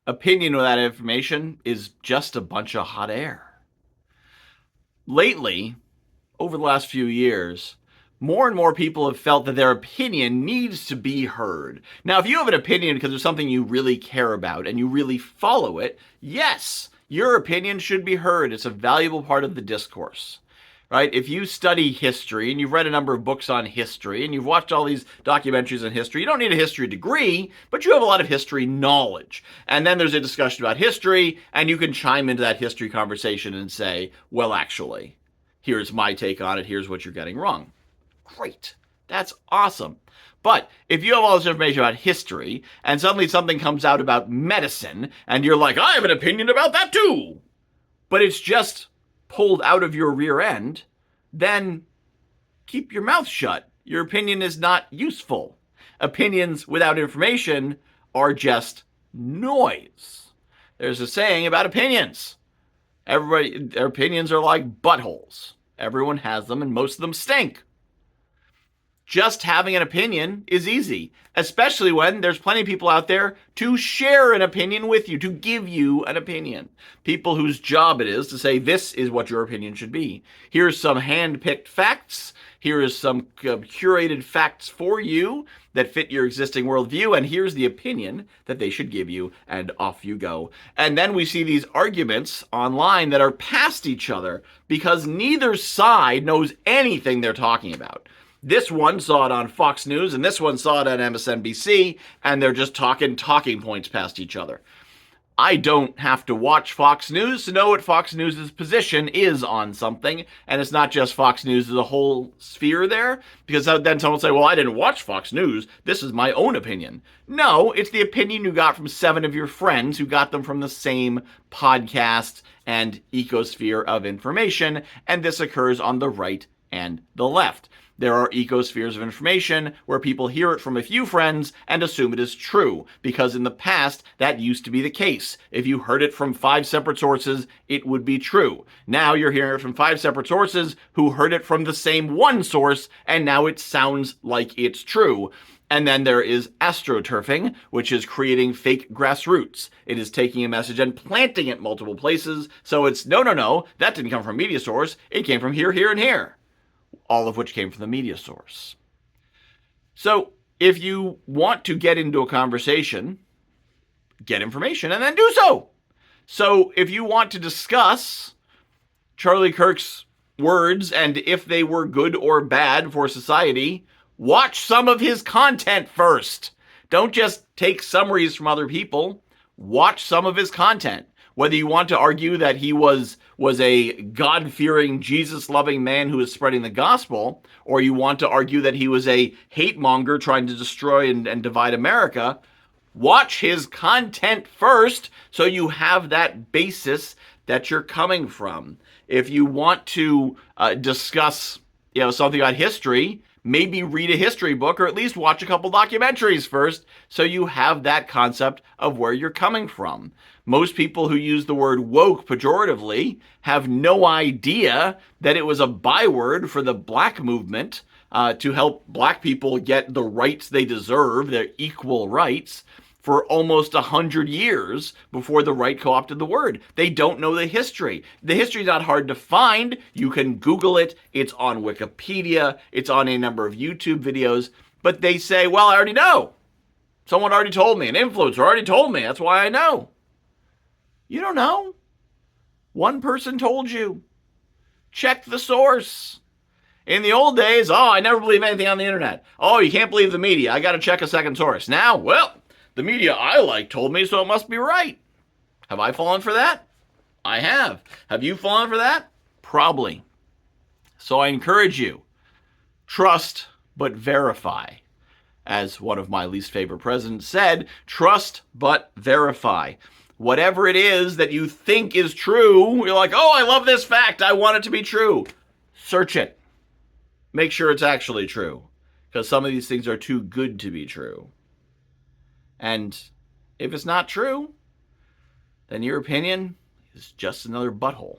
Opinion without information is just a bunch of hot air. Lately, over the last few years, more and more people have felt that their opinion needs to be heard. Now, if you have an opinion because there's something you really care about and you really follow it, yes, your opinion should be heard. It's a valuable part of the discourse. Right? If you study history and you've read a number of books on history and you've watched all these documentaries on history, you don't need a history degree, but you have a lot of history knowledge. And then there's a discussion about history, and you can chime into that history conversation and say, well, actually, here's my take on it. Here's what you're getting wrong. Great. That's awesome. But if you have all this information about history and suddenly something comes out about medicine and you're like, I have an opinion about that too, but it's just pulled out of your rear end, then keep your mouth shut. Your opinion is not useful. Opinions without information are just noise. There's a saying about opinions. Their opinions are like buttholes. Everyone has them and most of them stink. Just having an opinion is easy, especially when there's plenty of people out there to share an opinion with you, to give you an opinion. People whose job it is to say, this is what your opinion should be. Here's some hand-picked facts. Here is some curated facts for you that fit your existing worldview, and here's the opinion that they should give you, and off you go. And then we see these arguments online that are past each other because neither side knows anything they're talking about. This one saw it on Fox News, and this one saw it on MSNBC, and they're just talking points past each other. I don't have to watch Fox News to know what Fox News' position is on something, and it's not just Fox News, there's a whole sphere there, because then someone will say, well, I didn't watch Fox News, this is my own opinion. No, it's the opinion you got from 7 of your friends who got them from the same podcast and ecosphere of information, and this occurs on the right and the left. There are ecospheres of information where people hear it from a few friends and assume it is true, because in the past, that used to be the case. If you heard it from 5 separate sources, it would be true. Now you're hearing it from 5 separate sources who heard it from the same one source, and now it sounds like it's true. And then there is astroturfing, which is creating fake grassroots. It is taking a message and planting it multiple places, so it's, no, that didn't come from a media source, it came from here, and here. All of which came from the media source. So if you want to get into a conversation, get information and then do so. So if you want to discuss Charlie Kirk's words and if they were good or bad for society, watch some of his content first. Don't just take summaries from other people. Watch some of his content. Whether you want to argue that he was a God-fearing, Jesus-loving man who was spreading the gospel, or you want to argue that he was a hate-monger trying to destroy and divide America, watch his content first so you have that basis that you're coming from. If you want to discuss something about history, maybe read a history book or at least watch a couple documentaries first so you have that concept of where you're coming from. Most people who use the word woke pejoratively have no idea that it was a byword for the black movement to help black people get the rights they deserve, their equal rights, for almost 100 years before the right co-opted the word. They don't know the history. The history is not hard to find. You can Google it. It's on Wikipedia. It's on a number of YouTube videos. But they say, well, I already know. Someone already told me. An influencer already told me. That's why I know. You don't know. One person told you. Check the source. In the old days, I never believe anything on the internet. Oh, you can't believe the media. I got to check a second source. Now, well, the media I like told me, so it must be right. Have I fallen for that? I have. Have you fallen for that? Probably. So I encourage you, trust but verify. As one of my least favorite presidents said, trust but verify. Whatever it is that you think is true, you're like, oh, I love this fact, I want it to be true. Search it. Make sure it's actually true. Because some of these things are too good to be true. And if it's not true, then your opinion is just another butthole.